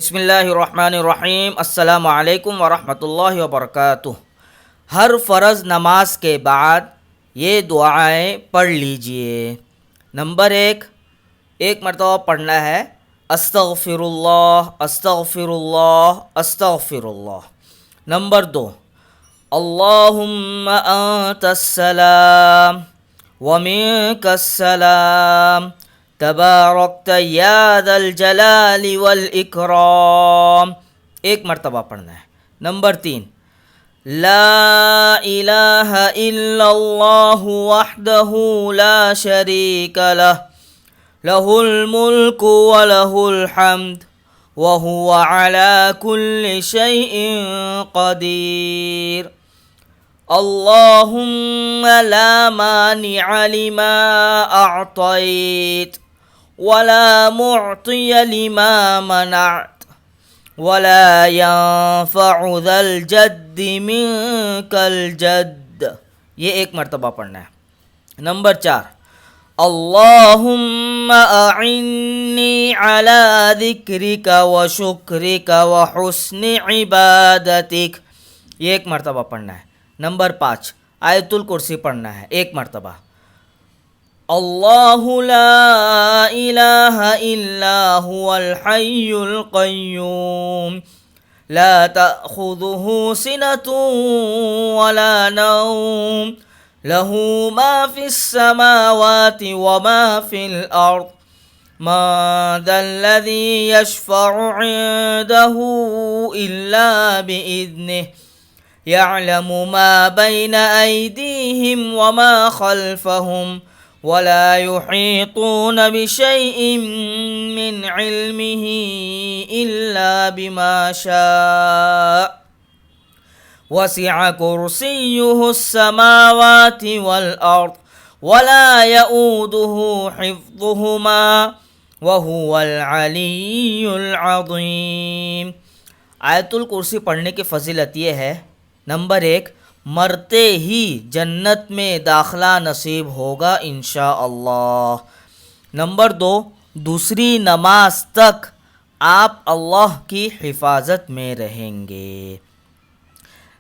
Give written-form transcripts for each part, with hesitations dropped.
بسم اللہ الرحمن الرحیم۔ السلام علیکم ورحمۃ اللہ وبرکاتہ۔ ہر فرض نماز کے بعد یہ دعائیں پڑھ لیجئے۔ نمبر ایک مرتبہ پڑھنا ہے استغفر اللہ استغفر اللہ استغفر اللہ۔ نمبر دو، اللہم انت السلام ومنک السلام تبارکت یا ذا الجلال والاکرام، ایک مرتبہ پڑھنا ہے۔ نمبر تین، لا الہ الا اللہ وحدہ لا شریک لہ لہ الملک ولہ الحمد وہو علی کل شیء قدیر۔ اللہم لا مانع لما اعطیت ولا معطی لما منعت ولا ينفع ذا الجد منك الجد، یہ ایک مرتبہ پڑھنا ہے۔ نمبر چار، اللہم اعنی علی ذکرک وشکرک وحسن عبادتک، یہ ایک مرتبہ پڑھنا ہے۔ نمبر پانچ، آیت الکرسی پڑھنا ہے ایک مرتبہ۔ اللہ لا الہ الا هو الحی القیوم لا تأخذہ سنۃ ولا نوم لہ ما فی السماوات وما فی الارض من ذا الذی یشفع عنده الا بإذنہ یعلم ما بین ایدیہم وما خلفہم ولا يحيطون بشيء من علمه إلا بما شاء وسع كرسيه السماوات والأرض ولا يؤوده حفظهما وهو العلي العظيم۔ آیت الکرسی پڑھنے کی فضیلت یہ ہے، نمبر ایک، مرتے ہی جنت میں داخلہ نصیب ہوگا انشاءاللہ۔ نمبر دو، دوسری نماز تک آپ اللہ کی حفاظت میں رہیں گے۔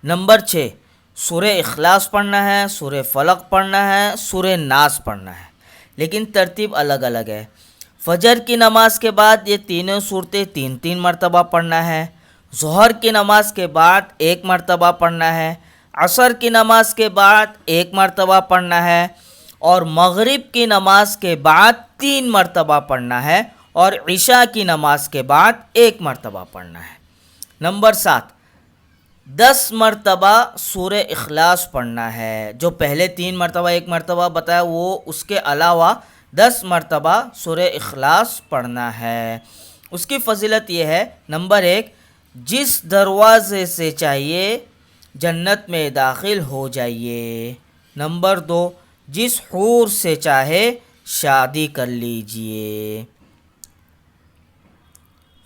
نمبر چھ، سورہ اخلاص پڑھنا ہے، سورہ فلق پڑھنا ہے، سورہ ناس پڑھنا ہے، لیکن ترتیب الگ الگ ہے۔ فجر کی نماز کے بعد یہ تینوں صورتیں تین مرتبہ پڑھنا ہے، ظہر کی نماز کے بعد ایک مرتبہ پڑھنا ہے، عصر کی نماز کے بعد ایک مرتبہ پڑھنا ہے، اور مغرب کی نماز کے بعد 3 مرتبہ پڑھنا ہے، اور عشاء کی نماز کے بعد 1 مرتبہ پڑھنا ہے۔ نمبر 7، 10 مرتبہ سورہ اخلاص پڑھنا ہے۔ جو پہلے 3 مرتبہ 1 مرتبہ بتایا وہ اس کے علاوہ 10 مرتبہ سورہ اخلاص پڑھنا ہے۔ اس کی فضیلت یہ ہے، نمبر 1، جس دروازے سے چاہیے جنت میں داخل ہو جائیے۔ نمبر 2، جس حور سے چاہے شادی کر لیجئے۔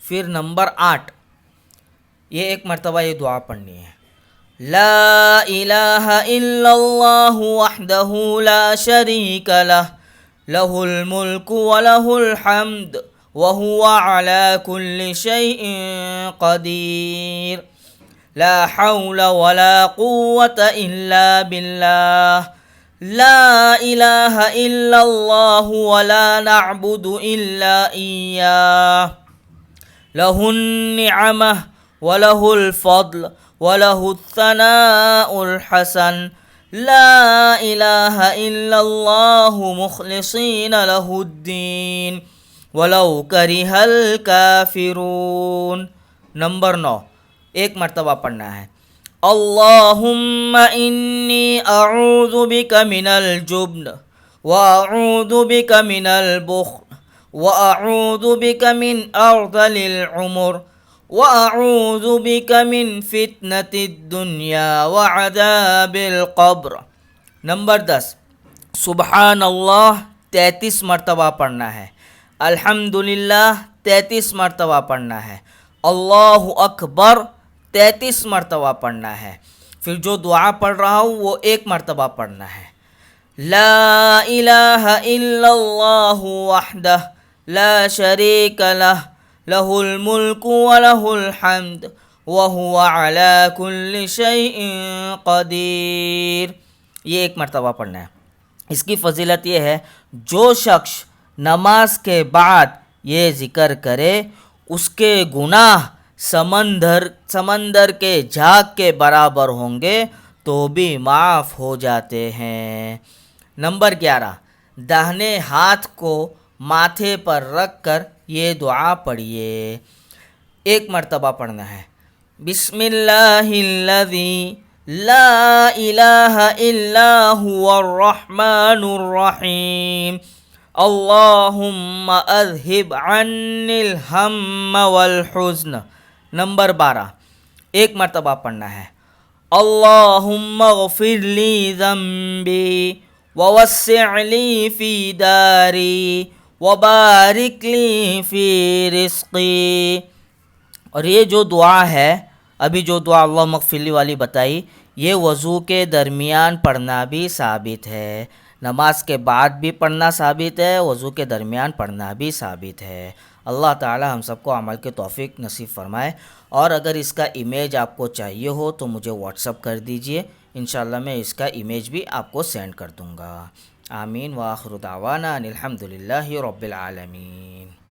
پھر نمبر 8، یہ 1 مرتبہ یہ دعا پڑھنی ہے، لا الہ الا اللہ وحدہ لا شریک لہ لہ الملک ولہ الحمد وہو علی کل شیء قدیر لا حول ولا قوة الا باللہ لا الہ الا اللہ ولا نعبد الا ایاہ لہ النعمہ وَلَهُ الْفَضْلُ وَلَهُ الثَّنَاءُ الْحَسَنُ لَا إِلَهَ إِلَّا اللَّهُ مُخْلِصِينَ لَهُ الدِّينَ وَلَوْ كَرِهَ الْكَافِرُونَ۔ نمبر 9، 1 مرتبہ پڑھنا ہے، اللہم انی اعوذ بک من الجبن واعوذ بک من البخل واعوذ بک من ارذل العمر وَأَعُوذُ بِكَ مِن فِتْنَةِ الدُّنْيَا وَعَذَابِ الْقَبْرِ۔ نمبر 10، سبحان اللہ 33 مرتبہ پڑھنا ہے، الحمدللہ 33 مرتبہ پڑھنا ہے، اللہ اکبر 33 مرتبہ پڑھنا ہے۔ پھر جو دعا پڑھ رہا ہوں وہ 1 مرتبہ پڑھنا ہے، لا الہ الا اللہ وحدہ لا شریک لہ لہ الملک ولہ الحمد وہو علی کل شیء قدیر. یہ ایک مرتبہ پڑھنا ہے. اس کی فضیلت یہ ہے جو شخص نماز کے بعد یہ ذکر کرے اس کے گناہ سمندر کے جھاگ کے برابر ہوں گے تو بھی معاف ہو جاتے ہیں. نمبر 11، داہنے ہاتھ کو ماتھے پر رکھ کر یہ دعا پڑھیے. ایک مرتبہ پڑھنا ہے. بسم اللہ الذی لا الہ الا هو الرحمن الرحیم اللہم اذہب عنی الہم والحزن. نمبر 12، ایک مرتبہ پڑھنا ہے. اللہم اغفر لی ذنبی ووسع لی فی داری وبارک لی فی رزقی. اور یہ جو دعا ہے، ابھی جو دعا اللہم اغفر لی والی بتائی، یہ وضو کے درمیان پڑھنا بھی ثابت ہے، نماز کے بعد بھی پڑھنا ثابت ہے، وضو کے درمیان پڑھنا بھی ثابت ہے. اللہ تعالی ہم سب کو عمل کے توفیق نصیب فرمائے. اور اگر اس کا امیج آپ کو چاہیے ہو تو مجھے واٹس اپ کر دیجئے، انشاءاللہ میں اس کا امیج بھی آپ کو سینڈ کر دوں گا. آمین وآخر دعوانا ان الحمدللہ رب العالمین.